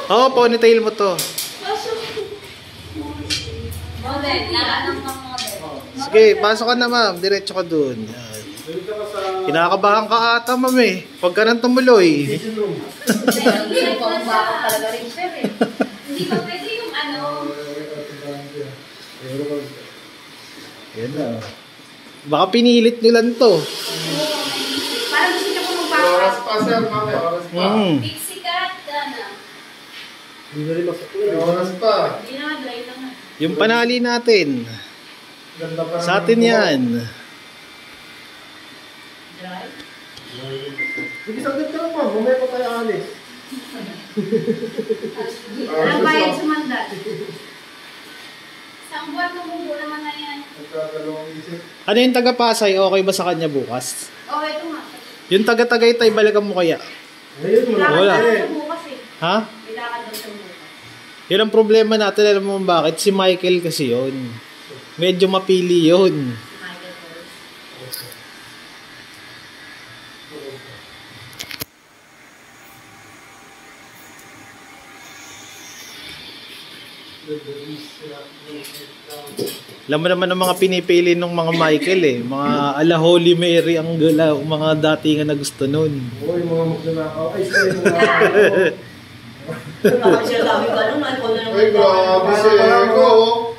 Oo, ponytail mo to. Model, lahat ng mga model. Sige, pasok ka na ma'am. Diretso ka dun. Yan. Kinakabahan ka ata ma'am eh. Huwag ka nang tumuloy. Hindi ko bako talaga rin sir eh. Hindi pa pwede yung ano. Yan na. Baka pinilit nyo lang to. Parang gusto niyo ko magpapasok. Oras pa sir, mami. Oras pa. Pixie cat, Dana. Hindi na rin masakit. Oras pa. Hindi na, dry lang na. Yung panali natin. Ganda pa Sa atin yan. Dry? Sige, saglit ka lang pa. Mamaya pa tayo alis. Walang bayad sa mandat. Isang buwan tumubo naman na yan. Nagkagalawang isip. Ano yung taga-Pasay? Okay ba sa kanya bukas? Okay, ito nga. Yung taga-Tagaytay, balikan mo kaya? Ngayon, Wala. Kailangan daw sa bukas eh. Ha? Kailangan daw sa bukas. Yun ang problema natin. Alam mo bakit? Si Michael kasi yun. Medyo mapili yun. Michael Kors. Alam mo naman ang mga pinipili ng mga Michael eh. Mga ala Holy Mary ang gala, mga datingan na gusto nun. Oo, yung mga magnanakaw. Ay, sorry, mga Bakit siya sabi ka nung ikaw na Ay, grabe si Eko.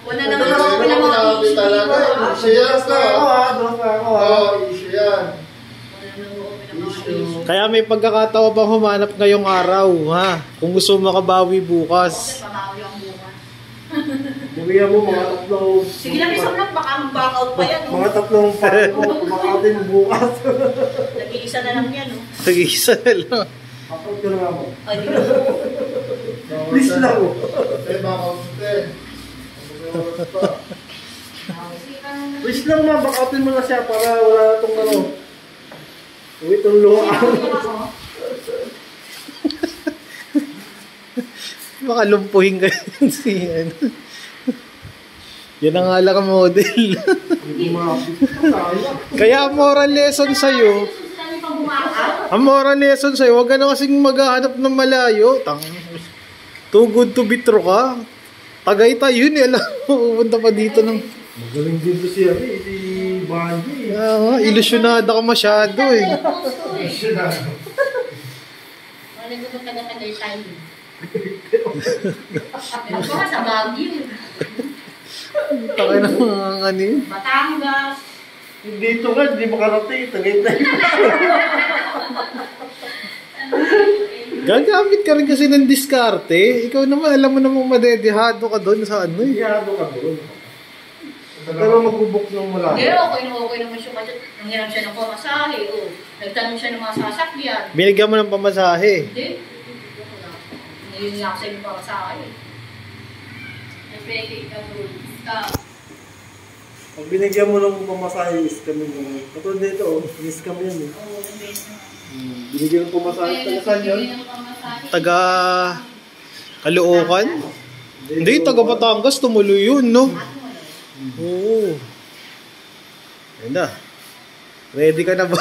Wala naman ako pinamang issue talaga. dito. Issue yan Dos na ako ha, dos na ako ha. Oo, issue yan. Wala naman ako pinamang issue. Kaya may pagkakataon bang humanap ngayong araw, ha? Kung gusto mo makabawi Okay, bukas. pabawi ang bukas. Bumigyan mo mga tatlong... Sige lang, isang lang, baka mag-back out pa yan. Mga tatlong parang ko. Kumakatin mo bukas. Nag-iisa na lang yan. Nag-iisa na lang. Kapag ka na mo. Ay, di ba? Please lang. Eh, baka usute. Please lang ma, bakatin mo na siya para wala na itong ano. Uy, itong luha. Baka lumpuhin ka yun si ano. Yan ang nga lang ang model. Hindi makapit. Kaya moral lesson sa'yo. Ang moral lesson sa'yo, huwag ka na kasing maghahanap ng malayo. Too good to be true ka. Tagaytay yun eh. Alam mo, pupunta pa dito ng... Magaling din to siya eh, si Banji. Ilusyonada ka masyado eh. Ilusyonada. Wala ko taga-tagal tayo. Pero pa sa Baguio. Taka na mga ano yun. Batangas. Dito nga, hindi makarating. Tagaytay. Gagamit ka rin kasi ng diskarte. Ikaw naman, alam mo namang madedihado ka doon sa ano eh. Iyado ka doon. Pero magbubok ng wala. Pero okay naman siya kasi nanghiram siya ng pamasahe. Nagtanong siya ng mga sasakyan. Binigyan mo ng pamasahe. Hindi. Ngayon nga sa yung pamasahe. Nag-peke ka doon. Pag binigyan mo ng pamasahe, scam yun. Katulad dito, scam yan eh. Oo, nag-peke. Binigyan ng pamasahe, taga saan yun? Taga Caloocan? Hindi, taga Batangas. Tumuloy yun, no? Oo. Ayun na. Ready ka na ba?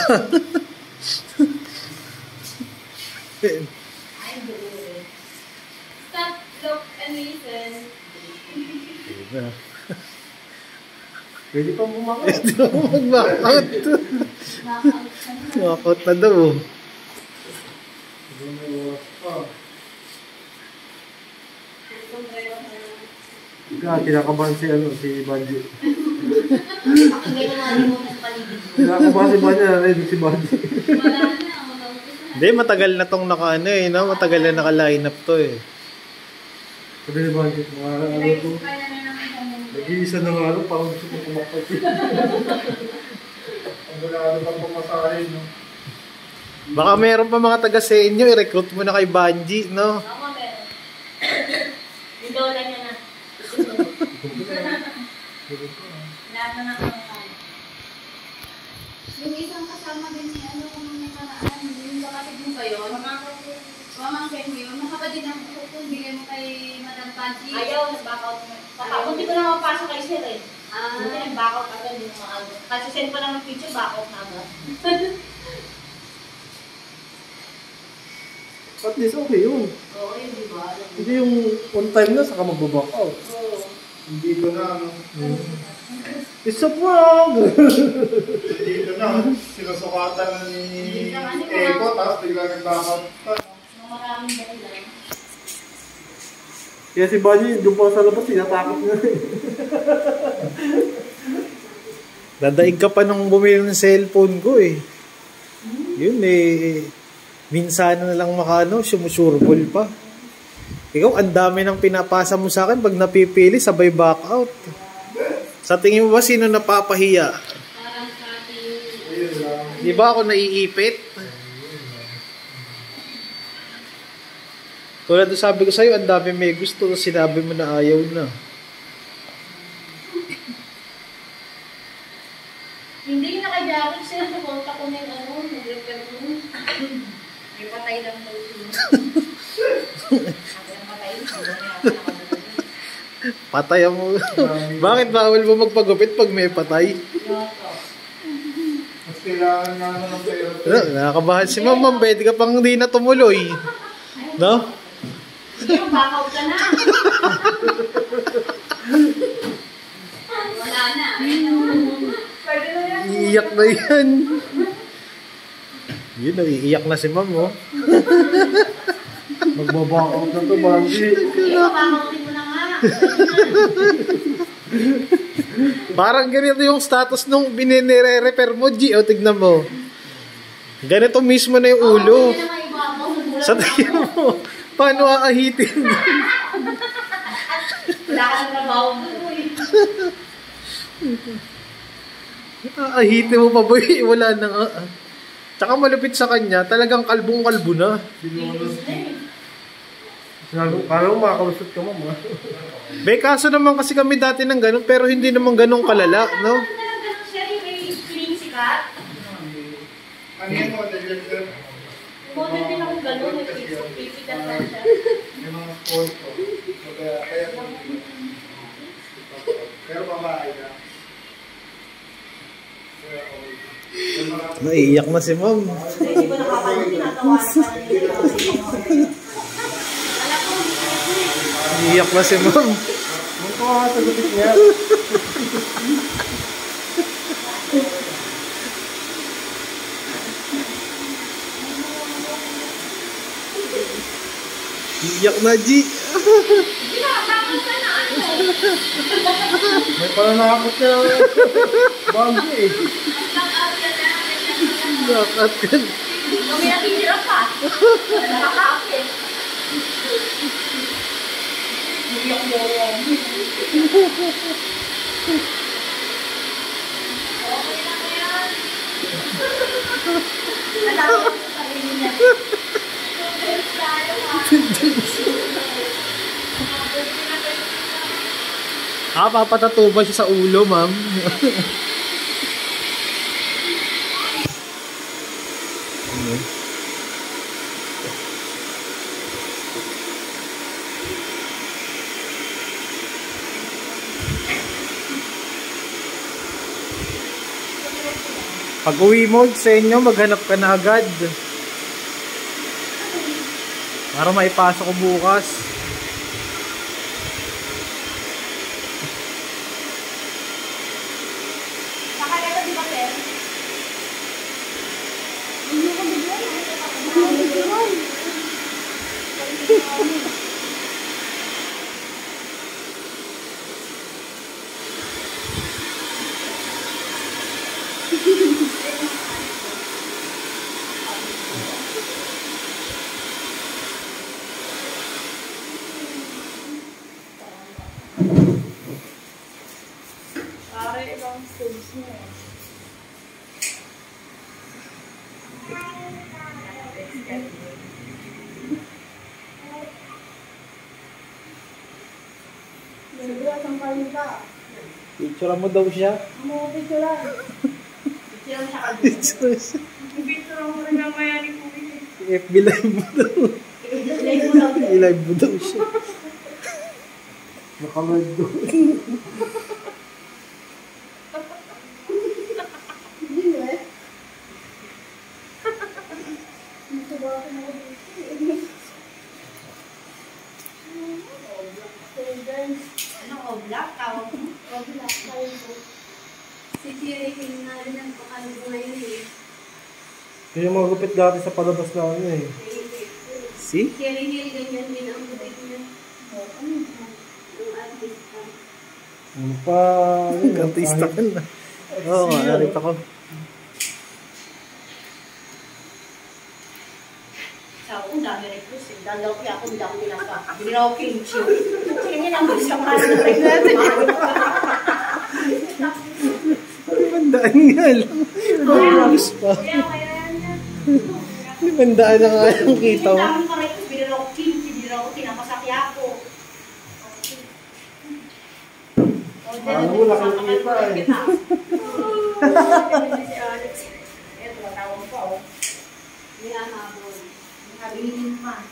Stop, look, and listen. Ayun na. Pwede pang bumakot. Pwede na mag-knockout. Knockout na daw. Kinakabahan si Banji. Ang ganyan mga limutan sa paligid mo. Kinakabahan si Banji, narinig si Banji. Wala na, Hindi, matagal na tong naka-ano eh, no? Matagal na naka-line up to eh. Sabi ni Banji, mga ano to. Nag-iisa na nga lang, parang gusto ko kumakot. Ang wala pang pamasahe, no? Baka meron pa mga taga sa inyo, i-recruit mo na kay Banji, no? Tama, meron. Yung lola niya na. Lahat na naman. Yung isang kasama din ni ano kung nakaraan, yung kapatid mo ba yun? Mamangkin mo yun, nakapatid ang kung bigay mo kay Madam Panji. Ayaw, nag-back out mo. Hindi ko na mapasok kay sir eh. Hindi Ah, nag-back out agad yung mga ano. Kasi send pa lang ng picture, back out na agad. At least okay yun. Oo, yun, di ba? Hindi yung on time na, saka magbaback out. Oo. Hindi ko na, ano. It's a prank! Hindi ko na, sinusukatan ni Eko, tapos bigla nagbakat. Mga maraming dahilan. Kaya si Bunny, doon pa sa labas, sinatakot na. Dadaig ka pa nung bumili ng cellphone ko eh. Yun eh. Minsan na lang makano, sumusurbol pa. Ikaw, ang dami nang pinapasa mo sa akin pag napipili, sabay back out. Sa tingin mo ba sino napapahiya? Parang sa ating Di ba ako naiipit? Tulad doon sabi ko sa'yo, ang dami may gusto, sinabi mo na ayaw na. Hindi naka-jacket sila sa konta ko na yung ano, nag-repair ko. May patay lang daw siya. Sabi ang patay, sabi niya ako nakagulog. Patay mo. Bakit bawal mo magpagupit pag may patay? Mas kailangan nga ano ng pera. Nakakabahan si Ma'am, pwede ka pang hindi na tumuloy. No? Sige, back out ka na. wala na. Pwede na yan. Iiyak na yan. Yun, naiiyak na si Ma'am, oh. Magbaback out na to, Bunny. Sige, papakautin mo na nga. Parang ganito yung status nung binire-repair mo, G. O, tignan mo. Ganito mismo na yung ulo. Hindi na nga ibabaw Sa tingin mo, paano aahitin? Wala ka ng trabaho mo eh. Aahitin mo pa ba? Wala na nga. Tsaka malupit sa kanya, talagang kalbong-kalbo na. Parang makakalusot ka, Ma'am. May kaso naman kasi kami dati ng ganun, pero hindi naman ganun kalala, no? Ano lang ganun siya, may clean sikat. Ano yan mo, sir? Model din akong ganun, may pipikat lang siya. Yung mga sport ko. Kaya pero babae na. Naiiyak na si Ma'am. Hindi ko nakapalit, tinatawanan pa na nila. Naiiyak na si Ma'am. Huwag ko sagutin niya. Iiyak na, G. May pananakot niya. Bunny eh. Dapat ka. Kami natitira pa. Nakakapit. Iyak mo. Okay lang yan. Nalaman ko sa sarili niya. Papatatuba siya sa ulo, Ma'am. Pag uwi mo sa inyo, maghanap ka na agad. Para maipasok ko bukas. Nakalala di ba, Ter? Pare, ibang stage niya eh. Picture mo daw siya. Picture lang siya kagad. Picture siya. Picture mo rin mamaya ni Kuya. FB live mo daw. I-live mo lang. I-live mo daw siya. Nakalive doon. Hindi eh. Yun yung mga gupit dati sa palabas na ano eh. See? Hili-hili, ganyan din ang gupit niya. Ang artista. Ano pa? Artista ka na. Oo nga, narito ko. Sabi ko, dami request eh. Dahil daw kaya ako, hindi ako pinapa. Hindi na ako kimchi. Tingin ang mas kamahal na rin natin. Limandaan nga lang. Ayos pa. Kaya yan. Limandaan na nga lang kita mo. Dami ka request, binila ako kimchi, binila ako tinapasaki ako. Ano mo, laki pa eh. Si Alex. Eto, matawag pa oh. Hindi na habol. Nakabilin pa.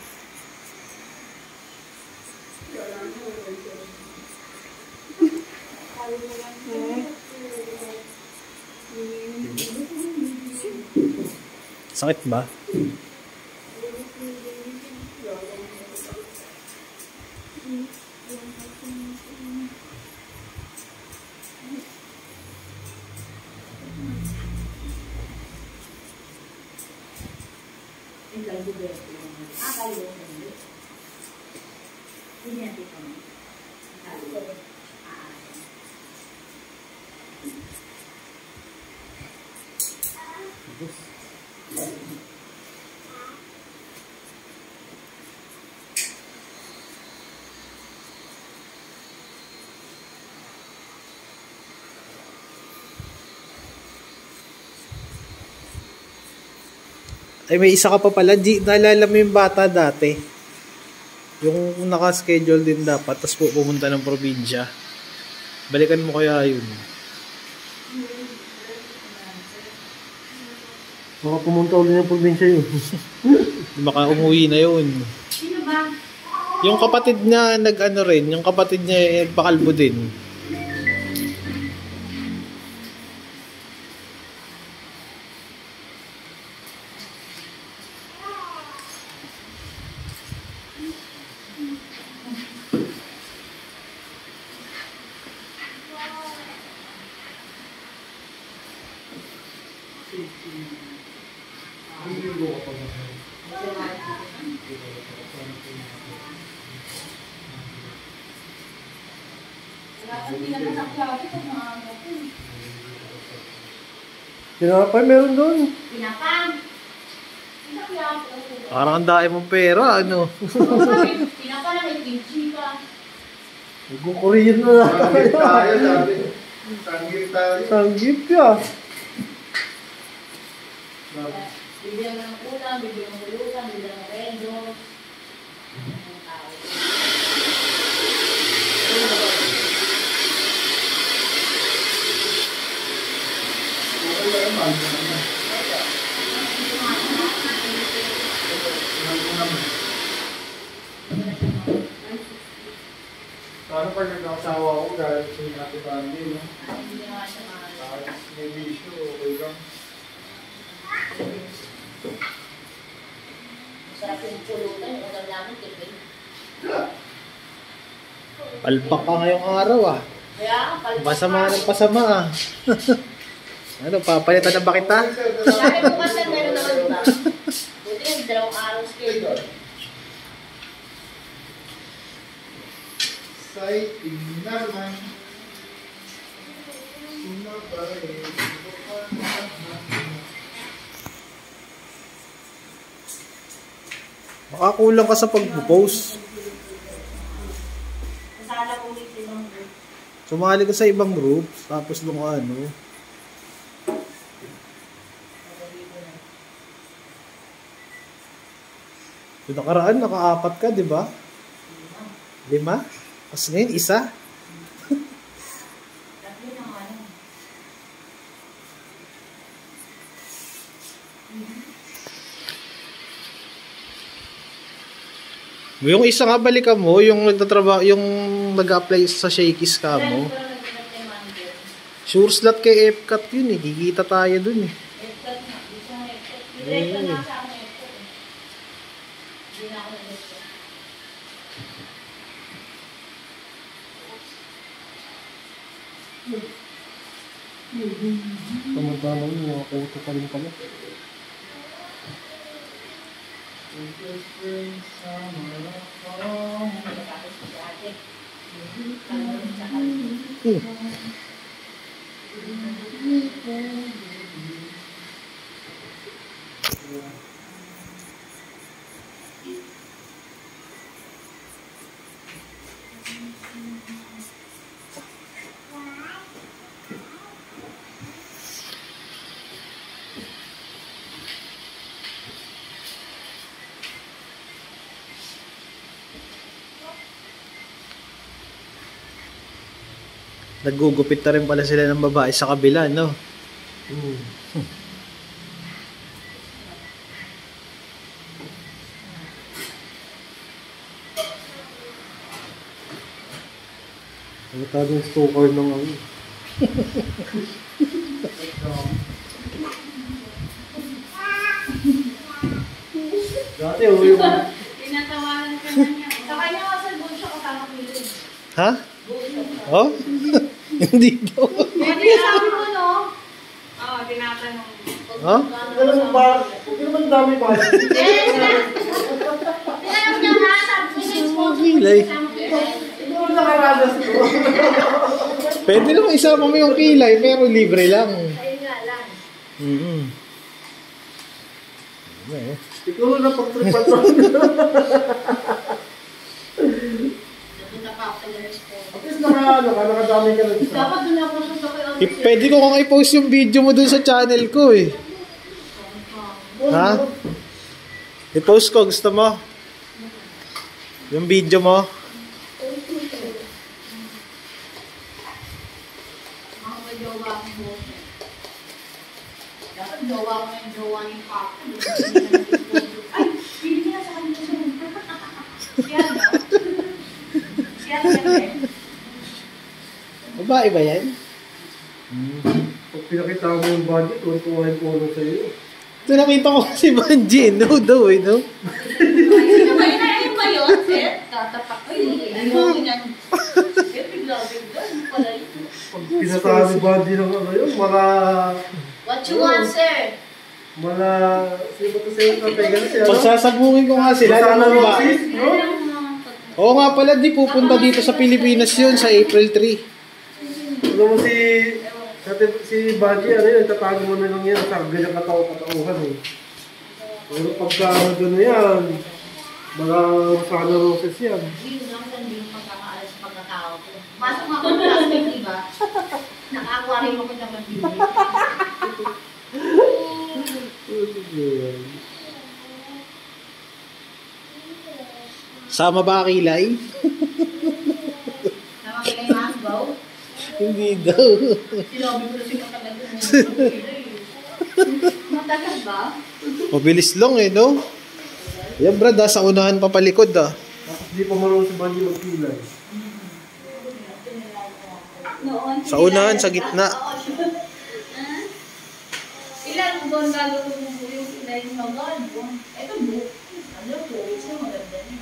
Sakit ba? Ay, may isa ka pa pala. Naalala mo yung bata dati. Yung naka-schedule din dapat, tapos pumunta ng probinsya. Balikan mo kaya yun. Baka pumunta ulit ng probinsya yun. Baka umuwi na yun. Sino ba? Yung kapatid niya nag-ano rin, yung kapatid niya pakalbo din. Tinapay, meron doon. Pinapang. Parang ang dami mong pera, ano? Pinapang na may kimchi ka. Nagkukorean na lang. Sanggip tayo, sabi. Sanggip tayo. Sanggip ya. Bibigyan ng ulam, bibigyan ng bulutan, bibigyan ng rendo. Paano pag nagkakasawa ko dahil sa Ate Bandi, no? Hindi naman siya Tapos may bisyo, okay lang. masarap yung pulutan, yung ulam namin, tipid. Palpak ka ngayong araw, ah. Kaya, palpak Pasama ng pasama, ah. Ano, papalitan na ba kita? Sabi ko kasi meron naman, di ba? Buti yung 2 araw schedule. Exciting naman. Sumabay. Baka kulang ka sa pag-post. Masala ko ulit yung group. Sumali ka sa ibang group, tapos nung ano. Yung nakaraan, naka-4 ka, di ba? 5? Tapos ngayon, 1? Tatlo na nga lang. Yung isa nga, balikan mo, yung nagtatrabaho, yung nag-apply sa Shakey's ka Kaya mo. hindi ko lang nagpunta kay manager. Sure slot kay Epcot yun eh. Kikita tayo dun eh. Epcot na. Di siya na Epcot. Diretso na sa akin Epcot eh. Hindi na ako nag-Epcot. Tama-tama yun, mga kuto pa rin pala. Nagugupit na rin pala sila ng babae sa kabila, no? Ang tawag yung stalker ng ano. Dati, yung... Tinatawanan ka na niya. Sa kanya kasi doon siya kasama ko yun. Ha? Oh? Hindi daw. Hindi sabi mo, no? Oo, tinatanong. Ha? Alam ba? Hindi naman dami pa. Tinanong niya nga, sabi ko sa sponsor ko Kilay. kasama ko yun. Hindi naman nakaranas ko. Pwede naman isama mo yung kilay, pero libre lang. Ayun nga lang. Ikaw na pag-tripan to. Napunta pa ako sa response. At least nakadami ka lang. Dapat doon ako sa kay Pwede ko kang i-post yung video mo dun sa channel ko eh. Ha? I-post ko, gusto mo? Yung video mo? Mga may jowa akong buhok. Dapat jowa ko yung jowa ni Papa. Ay, hindi na sa kanya siya. Siya, no? Siya, siya. Babae ba yan? Pag pinakita mo yung budget, tuwan-tuwain ko na sa'yo. Ito nakita ko si Banji, no daw eh, no? Sino ba yun? Ayun ba yun, sir? Tatapak ko yun. Ano yun? Eh, bigla-bigla. Ano pala yun? Pag pinatahan ni budget ng ano yun, What you want, sir? sino ba ito sa'yo? Kapega na siya, no? Pagsasabungin ko nga sila. Masana Ano ba? Roxy, no? Oo nga pala, di pupunta dito sa Pilipinas yun sa April 3. Alam mo si Budgie, ano yun, tatago mo na lang yan, sa ganyang katauhan eh. Pero pagka gano'n yan, mga Rosana Roses yan. Yun lang sa hindi yung pagkakaalas sa pagkatao ko. Pasok ako ng plastic, diba? Naka-aquarium ako ng mandili. Sama ba kilay? Sama kila yung asbaw. Hindi daw. Sinabi ko na si matagal ko. Matagal ba? Mabilis lang eh, no? Yan brad, sa unahan pa palikod ah. Tapos di pa marunong si Budgie magkilay. Noon. Sa unahan, sa gitna. Ilan buwan bago mo yung ilay ng magod? Ito buo. Ano po? Ito maganda niya.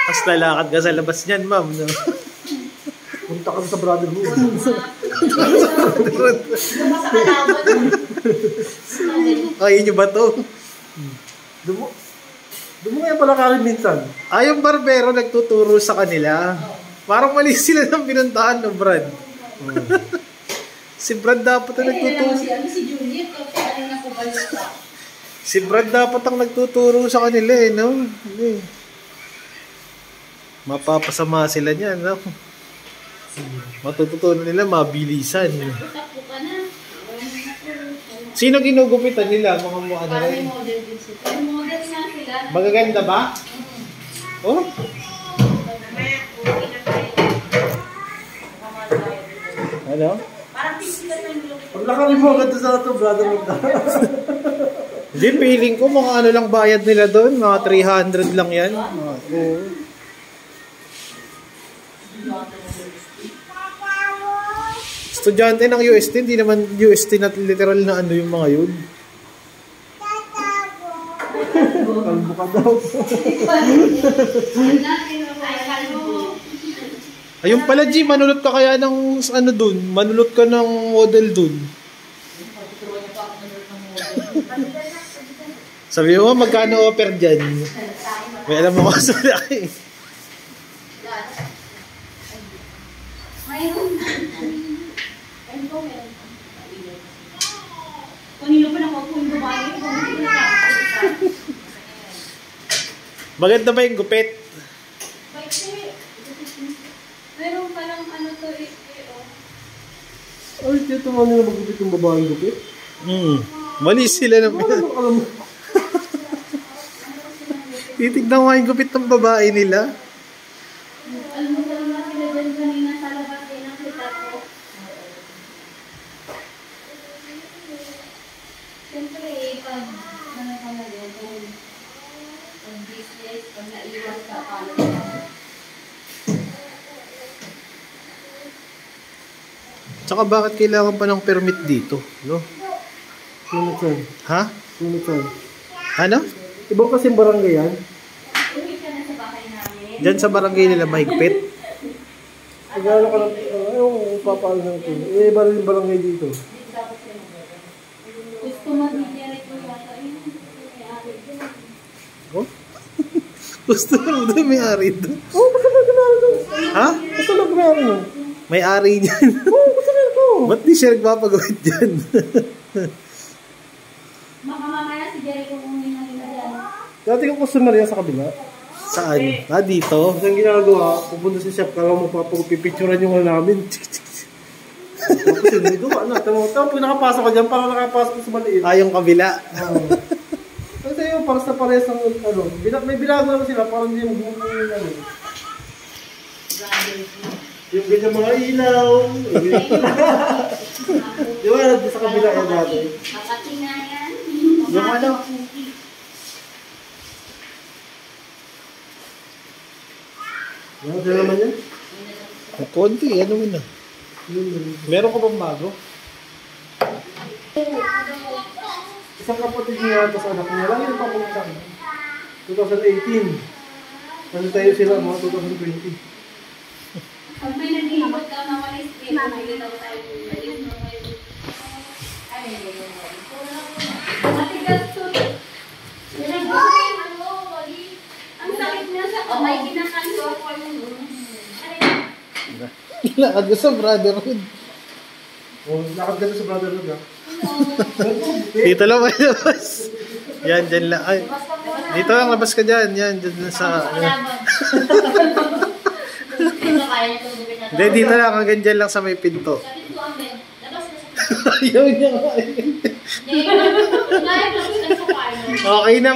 Mas lalakad ka sa labas niyan, ma'am. No? Punta ka sa brotherhood. Sa kalaban. Kaya nyo ba to? Doon mo kaya pala karin minsan. Yung barbero nagtuturo sa kanila. Parang mali sila ng pinuntahan ng Brad. Si Brad dapat ang nagtuturo. Si Juliet, ano na po balita? Si Brad dapat ang nagtuturo sa kanila eh, no? Hindi. Mapapasama sila niyan, no? Matututunan nila mabilisan. Takbo ka na. Sino ginugupitan nila? Mga mukha na Parang rin. may model din sila. May model nga sila. Magaganda ba? Oh? Ano? Parang physical na yung Pag nakarin mo agad sa ito, brotherhood na. Hindi, feeling ko mga ano lang bayad nila doon. Mga 300 lang yan. Oo. Estudyante ng UST, hindi naman UST na literal na ano yung mga yun. Kalbo ka daw. Ay, kalbo. Ayun pala, G, manulot ka kaya ng ano dun? Manulot ka ng model dun. Sabi mo, magkano offer dyan? May alam mo kasi laki. Mayroon. Ayun po, meron. Kanina pa nakuha po yung babae. Maganda ba yung gupit? Meron palang ano to Ay, dito mo nila magupit yung babaeng gupit. Mali sila na. Alam mo. Titignan mo yung gupit ng babae nila. Alam mo talaga sila dyan kanina sa labas din ang kita ko. Siyempre pag ano ka na din, pag business, pag naiwan ka, paano ka? Tsaka bakit kailangan pa ng permit dito? No? Sunod saan? Ha? Sunod saan? Ano? Ibang kasing barangay yan. Uwi ka na sa bahay namin. Diyan sa barangay nila mahigpit. Nagano ka lang, ayaw kung papaano na ito. Eh, iba rin yung barangay dito. Gusto mag-direct mo yata yun. May-ari din. Oh? Gusto mo doon may ari doon? Oo, basta na gano'n doon. Ha? Basta na gano'n. May ari niyan. Oo, basta na ito. Ba't di siya nagpapagawit dyan? Baka mamaya si Jericho kung may nalila dyan. Dati kong customer yan sa kabila. Saan? Ah, dito? Tapos ang ginagawa, pupunta sa shop, kala mo papapipicturean yung wala namin. Tapos yun, may gawa na. Tapos pag nakapasok ka dyan, parang nakapasok ka sa maliit. Ah, yung kabila. Kasi yun, para sa pares ng ano, may binago naman sila, parang hindi yung buong yung ano. Yung ganyan mga ilaw. Di ba, sa kabila yan dati. Makati nga yan. Yung ano? Ano sila naman yan? Ang konti, ano mo na? Meron ka bang bago? Isang kapatid niya, tapos anak niya, lang yung papunta. 2018. Ano tayo sila, mga 2020. Pag may nag-iibot daw na walis, may daw tayo walis na kayo. Ay, matigas to. Ang sakit niya sa kamay, kinakanto ako yung Lakad ko sa brotherhood. Oh, lakad ka na sa brotherhood, ha? Dito lang may labas. Yan, dyan lang. Ay, dito lang, labas ka dyan. Yan, dyan sa... Hindi, dito lang. Hanggang dyan lang sa may pinto. Ayaw niya nga eh. Okay naman.